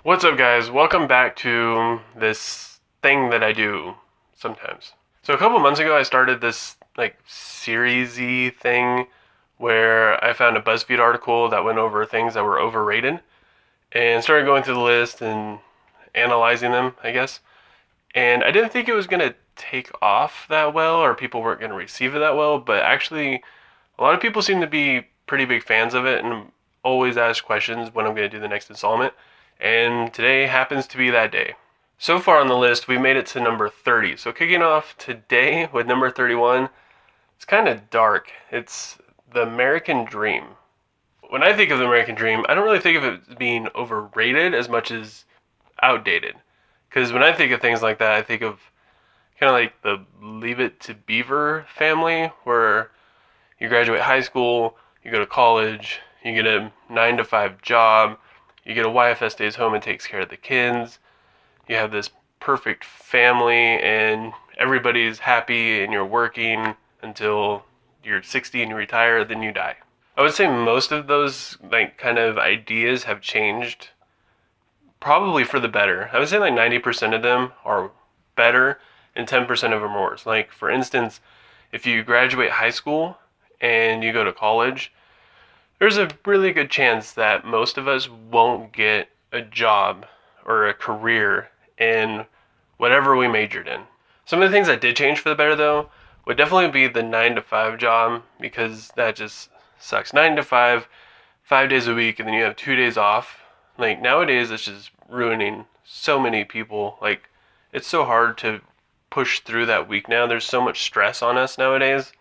What's up, guys? Welcome back to this thing that I do sometimes. So a couple months ago I started this like series-y thing where I found a BuzzFeed article that went over things that were overrated and started going through the list and analyzing them, I guess. And I didn't think it was going to take off that well or people weren't going to receive it that well, but actually a lot of people seem to be pretty big fans of it and always ask questions when I'm going to do the next installment. And today happens to be that day. So far on the list, we made it to number 30. So kicking off today with number 31, it's kind of dark. It's the American Dream. When I think of the American Dream, I don't really think of it as being overrated as much as outdated. Because when I think of things like that, I think of kind of like the Leave It to Beaver family, where you graduate high school, you go to college, you get a 9 to 5 job, you get a wife that stays home and takes care of the kids, you have this perfect family, and everybody's happy, and you're working until you're 60 and you retire, then you die. I would say most of those like kind of ideas have changed, probably for the better. I would say like 90% of them are better and 10% of them are worse. Like, for instance, if you graduate high school and you go to college, there's a really good chance that most of us won't get a job or a career in whatever we majored in. Some of the things that did change for the better, though, would definitely be the 9 to 5 job, because that just sucks. 9 to 5, 5 days a week, and then you have 2 days off. Like, nowadays, it's just ruining so many people. Like, it's so hard to push through that week now. There's so much stress on us nowadays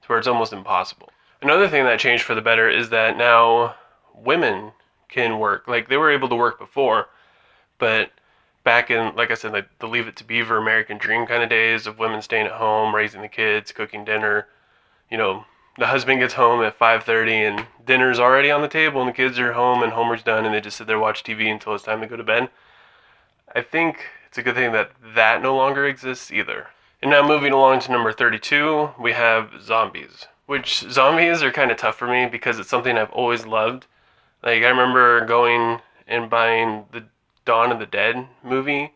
to where it's almost impossible. Another thing that changed for the better is that now women can work. Like, they were able to work before, but back in, like I said, like the Leave It to Beaver American Dream kind of days of women staying at home, raising the kids, cooking dinner, you know, the husband gets home at 5:30 and dinner's already on the table and the kids are home and homework's done and they just sit there watch TV until it's time to go to bed. I think it's a good thing that that no longer exists either. And now moving along to number 32, we have zombies. Which zombies are kind of tough for me because it's something I've always loved. Like, I remember going and buying the Dawn of the Dead movie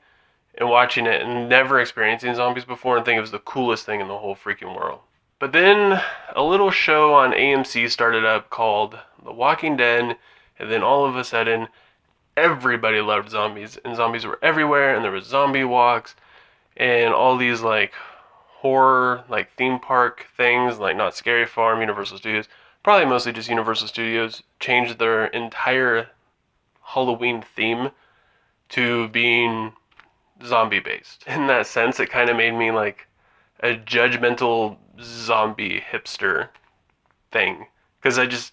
and watching it and never experiencing zombies before and think it was the coolest thing in the whole freaking world. But then a little show on AMC started up called The Walking Dead, and then all of a sudden everybody loved zombies, and zombies were everywhere, and there was zombie walks and all these like horror like theme park things like Not Scary Farm, Universal Studios, probably mostly just Universal Studios, changed their entire Halloween theme to being zombie based. In that sense, it kind of made me like a judgmental zombie hipster thing, because I just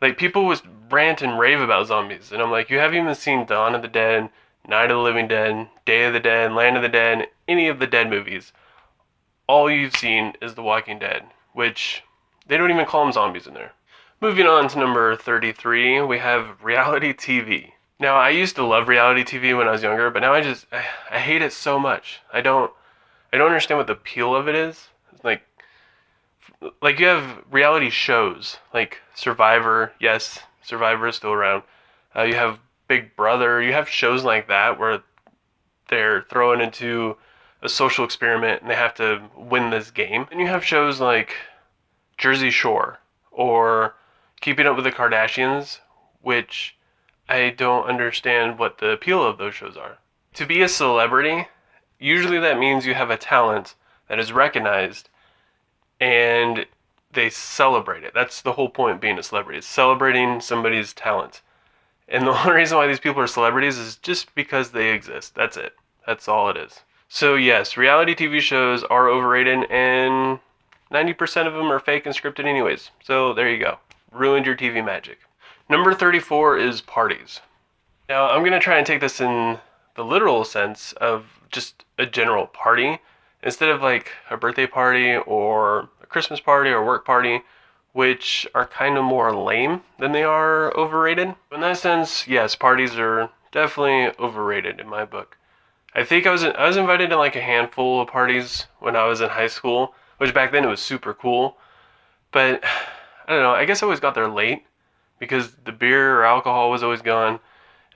like, people would rant and rave about zombies, and I'm like, you haven't even seen Dawn of the Dead, Night of the Living Dead, Day of the Dead, Land of the Dead, any of the Dead movies. All you've seen is The Walking Dead, which they don't even call them zombies in there. Moving on to number 33, we have reality TV. Now, I used to love reality TV when I was younger, but now I hate it so much. I don't understand what the appeal of it is. Like you have reality shows like Survivor. Yes, Survivor is still around. You have Big Brother. You have shows like that where they're thrown into a social experiment and they have to win this game. And you have shows like Jersey Shore or Keeping Up with the Kardashians, which I don't understand what the appeal of those shows are. To be a celebrity, usually that means you have a talent that is recognized and they celebrate it. That's the whole point of being a celebrity. It's celebrating somebody's talent. And the only reason why these people are celebrities is just because they exist. That's it. That's all it is. So yes, reality TV shows are overrated, and 90% of them are fake and scripted anyways. So there you go. Ruined your TV magic. Number 34 is parties. Now, I'm going to try and take this in the literal sense of just a general party, instead of like a birthday party or a Christmas party or work party, which are kind of more lame than they are overrated. In that sense, yes, parties are definitely overrated in my book. I think I was invited to like a handful of parties when I was in high school, which back then it was super cool. But I don't know, I guess I always got there late because the beer or alcohol was always gone.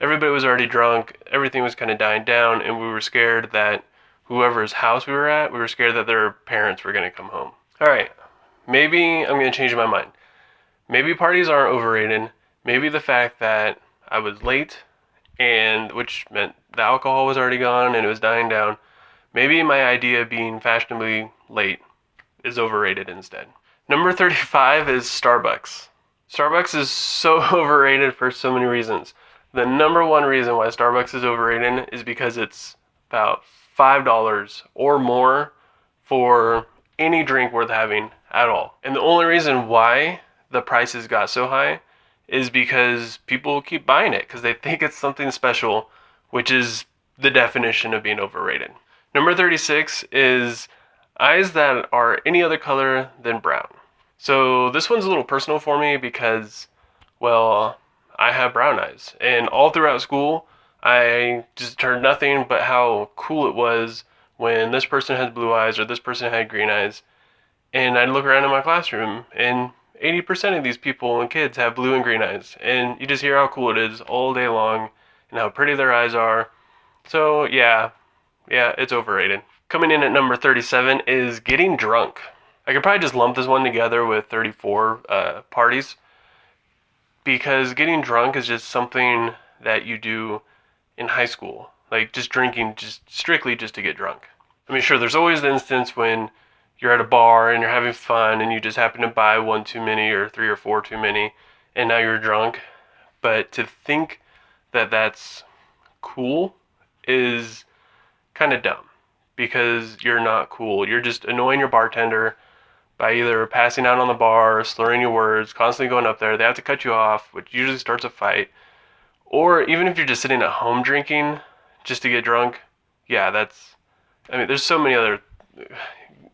everybody was already drunk, everything was kind of dying down, and we were scared that whoever's house we were at, we were scared that their parents were going to come home. All right, maybe I'm going to change my mind. Maybe parties aren't overrated. Maybe the fact that I was late, and which meant the alcohol was already gone and it was dying down. Maybe my idea of being fashionably late is overrated instead. Number 35 is Starbucks. Starbucks is so overrated for so many reasons. The number one reason why Starbucks is overrated is because it's about $5 or more for any drink worth having at all. And the only reason why the prices got so high is because people keep buying it because they think it's something special, which is the definition of being overrated. Number 36 is eyes that are any other color than brown. So this one's a little personal for me because, well, I have brown eyes. And all throughout school, I just heard nothing but how cool it was when this person had blue eyes or this person had green eyes. And I'd look around in my classroom and 80% of these people and kids have blue and green eyes. And you just hear how cool it is all day long and how pretty their eyes are. So yeah, it's overrated. Coming in at number 37 is getting drunk. I could probably just lump this one together with 34 parties because getting drunk is just something that you do in high school. Like just drinking just strictly just to get drunk. I mean, sure, there's always the instance when you're at a bar and you're having fun and you just happen to buy one too many or three or four too many and now you're drunk. But to think that that's cool is kind of dumb because you're not cool. You're just annoying your bartender by either passing out on the bar, slurring your words, constantly going up there. They have to cut you off, which usually starts a fight. Or even if you're just sitting at home drinking just to get drunk, yeah, there's so many other.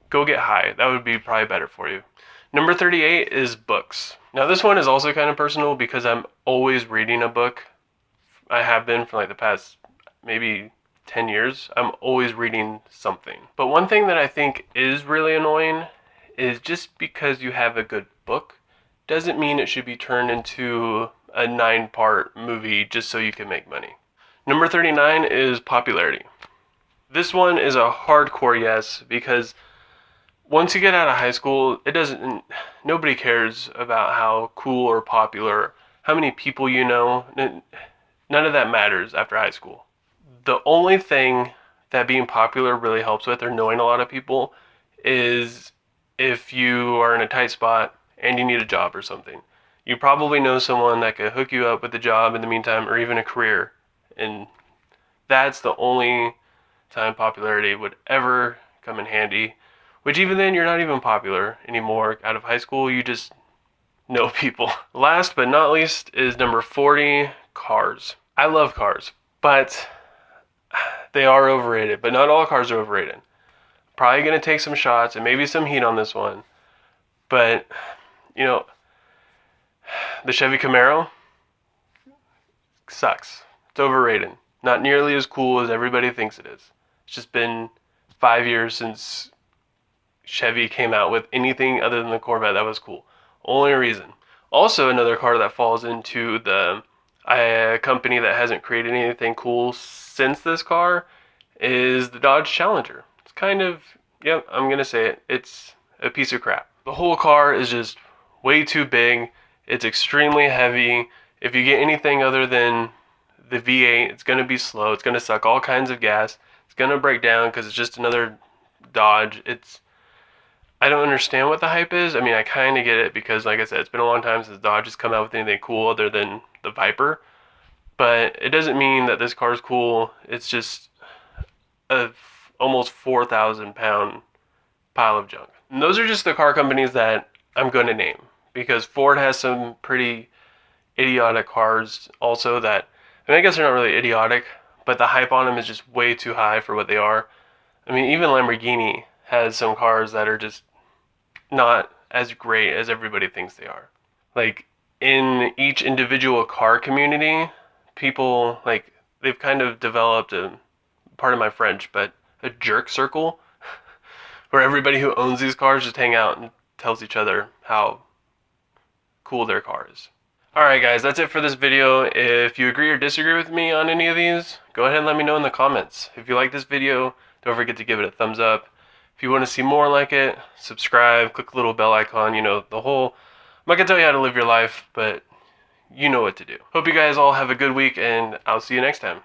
Go get high. That would be probably better for you. Number 38 is books. Now this one is also kind of personal because I'm always reading a book. I have been for like the past maybe 10 years. I'm always reading something. But one thing that I think is really annoying is just because you have a good book doesn't mean it should be turned into a 9-part movie just so you can make money. Number 39 is popularity. This one is a hardcore yes because once you get out of high school, nobody cares about how cool or popular, how many people you know. None of that matters after high school. The only thing that being popular really helps with, or knowing a lot of people, is if you are in a tight spot and you need a job or something. You probably know someone that could hook you up with a job in the meantime, or even a career. And that's the only time popularity would ever come in handy. Which even then, you're not even popular anymore out of high school. You just know people. Last but not least is number 40, cars. I love cars, but they are overrated. But not all cars are overrated. Probably going to take some shots and maybe some heat on this one. But, the Chevy Camaro sucks. It's overrated. Not nearly as cool as everybody thinks it is. It's just been 5 years since Chevy came out with anything other than the Corvette that was cool. Only reason. Also, another car that falls into the company that hasn't created anything cool since this car is the Dodge Challenger. It's kind of, I'm going to say it. It's a piece of crap. The whole car is just way too big. It's extremely heavy. If you get anything other than the V8, it's going to be slow. It's going to suck all kinds of gas. It's going to break down because it's just another Dodge. I don't understand what the hype is. I mean, I kind of get it because, like I said, it's been a long time since Dodge has come out with anything cool other than the Viper. But it doesn't mean that this car is cool. It's just a almost 4,000-pound pile of junk. And those are just the car companies that I'm going to name because Ford has some pretty idiotic cars also that, I guess they're not really idiotic, but the hype on them is just way too high for what they are. I mean, even Lamborghini has some cars that are just not as great as everybody thinks they are. Like, in each individual car community, people, they've kind of developed pardon my French, but a jerk circle where everybody who owns these cars just hang out and tells each other how cool their car is. Alright guys, that's it for this video. If you agree or disagree with me on any of these, go ahead and let me know in the comments. If you like this video, don't forget to give it a thumbs up. If you want to see more like it, subscribe, click the little bell icon, you know, the whole... I'm not going to tell you how to live your life, but you know what to do. Hope you guys all have a good week, and I'll see you next time.